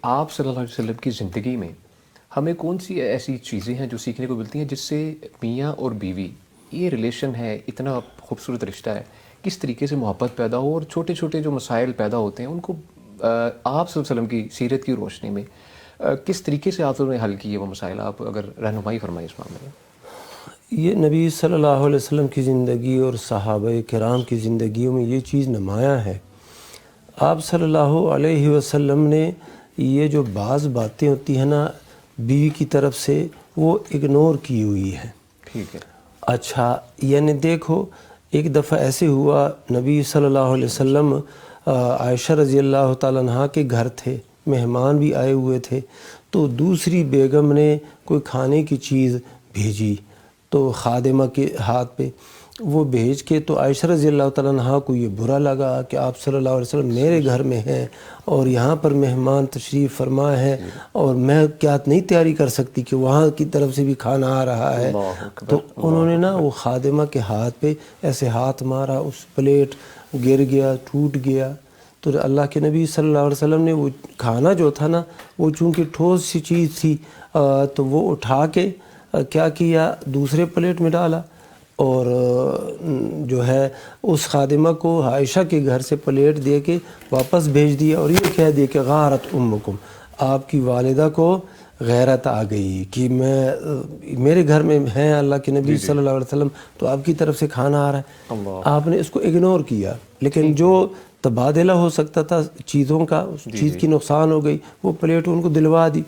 آپ صلی اللہ علیہ وسلم کی زندگی میں ہمیں کون سی ایسی چیزیں ہیں جو سیکھنے کو ملتی ہیں جس سے میاں اور بیوی یہ ریلیشن ہے، اتنا خوبصورت رشتہ ہے، کس طریقے سے محبت پیدا ہو اور چھوٹے چھوٹے جو مسائل پیدا ہوتے ہیں ان کو آپ صلی اللہ علیہ وسلم کی سیرت کی روشنی میں کس طریقے سے آپ نے حل کیے وہ مسائل؟ آپ اگر رہنمائی فرمائیں اس معاملے میں۔ یہ نبی صلی اللہ علیہ وسلم کی زندگی اور صحابہ کرام کی زندگیوں میں یہ چیز نمایاں ہے۔ آپ صلی اللہ علیہ وسلم نے یہ جو بعض باتیں ہوتی ہیں نا بیوی کی طرف سے وہ اگنور کی ہوئی ہے۔ ٹھیک ہے۔ اچھا یعنی دیکھو ایک دفعہ ایسے ہوا، نبی صلی اللہ علیہ وسلم عائشہ رضی اللہ تعالیٰ عنہ کے گھر تھے، مہمان بھی آئے ہوئے تھے، تو دوسری بیگم نے کوئی کھانے کی چیز بھیجی تو خادمہ کے ہاتھ پہ وہ بھیج کے، تو عائشہ رضی اللہ تعالیٰ عنہ کو یہ برا لگا کہ آپ صلی اللہ علیہ وسلم میرے گھر میں ہیں اور یہاں پر مہمان تشریف فرما ہے اور میں کیا نہیں تیاری کر سکتی کہ وہاں کی طرف سے بھی کھانا آ رہا ہے۔ تو انہوں نے نا وہ خادمہ کے ہاتھ پہ ایسے ہاتھ مارا، اس پلیٹ گر گیا، ٹوٹ گیا۔ تو اللہ کے نبی صلی اللہ علیہ وسلم نے وہ کھانا جو تھا نا وہ چونکہ ٹھوس سی چیز تھی تو وہ اٹھا کے کیا کیا، دوسرے پلیٹ میں ڈالا اور جو ہے اس خادمہ کو عائشہ کے گھر سے پلیٹ دے کے واپس بھیج دیا اور یہ کہہ دیا کہ غارت امکم، آپ کی والدہ کو غیرت آ گئی کہ میرے گھر میں ہیں اللہ کے نبی صلی اللہ علیہ وسلم تو آپ کی طرف سے کھانا آ رہا ہے۔ آپ نے اس کو اگنور کیا، لیکن جو تبادلہ ہو سکتا تھا چیزوں کا، اس چیز کی نقصان ہو گئی، وہ پلیٹ ان کو دلوا دی۔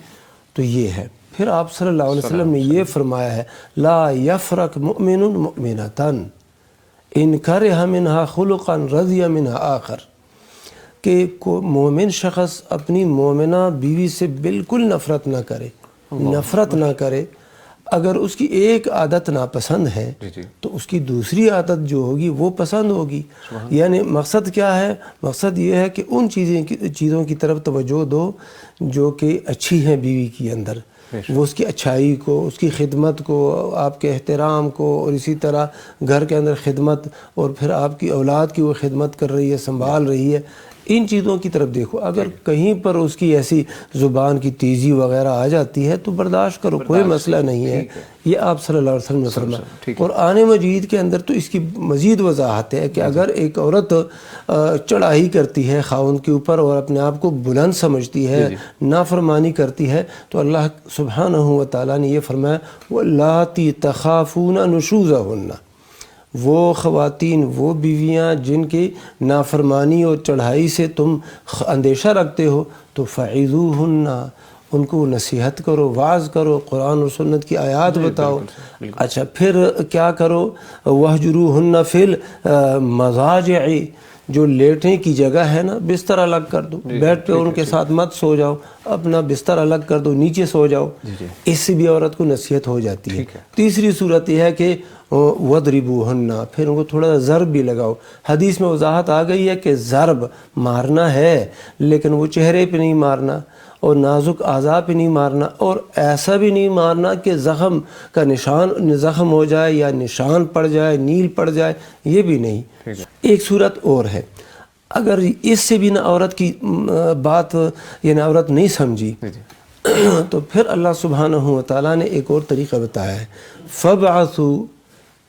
تو یہ ہے۔ پھر آپ صلی اللہ علیہ وسلم نے یہ فرمایا ہے لا یفرق مؤمن مؤمنۃ ان کرہ منہا خلقا رضی منہا آخر، کہ مومن شخص اپنی مومنہ بیوی سے بالکل نفرت نہ کرے، اگر اس کی ایک عادت ناپسند ہے تو اس کی دوسری عادت جو ہوگی وہ پسند ہوگی۔ یعنی مقصد کیا ہے؟ مقصد یہ ہے کہ ان چیزوں کی طرف توجہ دو جو کہ اچھی ہیں بیوی کے اندر، وہ اس کی اچھائی کو، اس کی خدمت کو، آپ کے احترام کو، اور اسی طرح گھر کے اندر خدمت، اور پھر آپ کی اولاد کی وہ خدمت کر رہی ہے، سنبھال رہی ہے، ان چیزوں کی طرف دیکھو۔ اگر کہیں پر اس کی ایسی زبان کی تیزی وغیرہ آ جاتی ہے تو برداشت کرو، کوئی مسئلہ نہیں ہے۔ یہ آپ صلی اللہ علیہ وسلم نے فرمایا۔ قرآن مجید کے اندر تو اس کی مزید وضاحت ہے کہ اگر ایک عورت چڑھائی کرتی ہے خاوند کے اوپر اور اپنے آپ کو بلند سمجھتی ہے، نافرمانی کرتی ہے، تو اللہ سبحانہ و تعالیٰ نے یہ فرمایا وَاللَّاتِي تَخَافُونَ نُشُوزَهُنَّ، وہ خواتین، وہ بیویاں جن کی نافرمانی اور چڑھائی سے تم اندیشہ رکھتے ہو تو فَعِظُوهُنَّ، ان کو نصیحت کرو، واعظ کرو، قرآن و سنت کی آیات بتاؤ۔ اچھا پھر کیا کرو؟ وَاهْجُرُوهُنَّ فِي الْمَضَاجِعِ، جو لیٹنے کی جگہ ہے نا بستر الگ کر دو، بیڈ پہ ان کے ساتھ مت سو جاؤ، اپنا بستر الگ کر دو، نیچے سو جاؤ، اس سے بھی عورت کو نصیحت ہو جاتی ہے۔ تیسری صورت یہ ہے کہ وَضْرِبُوهُنَّ، پھر ان کو تھوڑا سا ضرب بھی لگاؤ۔ حدیث میں وضاحت آ گئی ہے کہ ضرب مارنا ہے لیکن وہ چہرے پہ نہیں مارنا اور نازک اعضاء پہ نہیں مارنا، اور ایسا بھی نہیں مارنا کہ زخم کا نشان زخم ہو جائے یا نشان پڑ جائے، نیل پڑ جائے، یہ بھی نہیں۔ ایک صورت اور ہے، اگر اس سے بھی نہ عورت کی بات یعنی عورت نہیں سمجھی تو پھر اللہ سبحانہ و تعالیٰ نے ایک اور طریقہ بتایا ہے فَبْعَثُوا،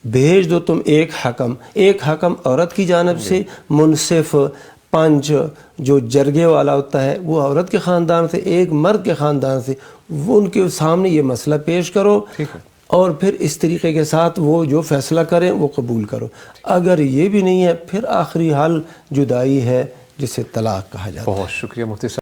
بھیج دو تم ایک حکم عورت کی جانب سے، منصف پنچ جو جرگے والا ہوتا ہے وہ عورت کے خاندان سے، ایک مرد کے خاندان سے، وہ ان کے سامنے یہ مسئلہ پیش کرو اور پھر اس طریقے کے ساتھ وہ جو فیصلہ کریں وہ قبول کرو۔ اگر یہ بھی نہیں ہے پھر آخری حل جدائی ہے جسے طلاق کہا جاتا ہے۔ بہت شکریہ مفتی صاحب۔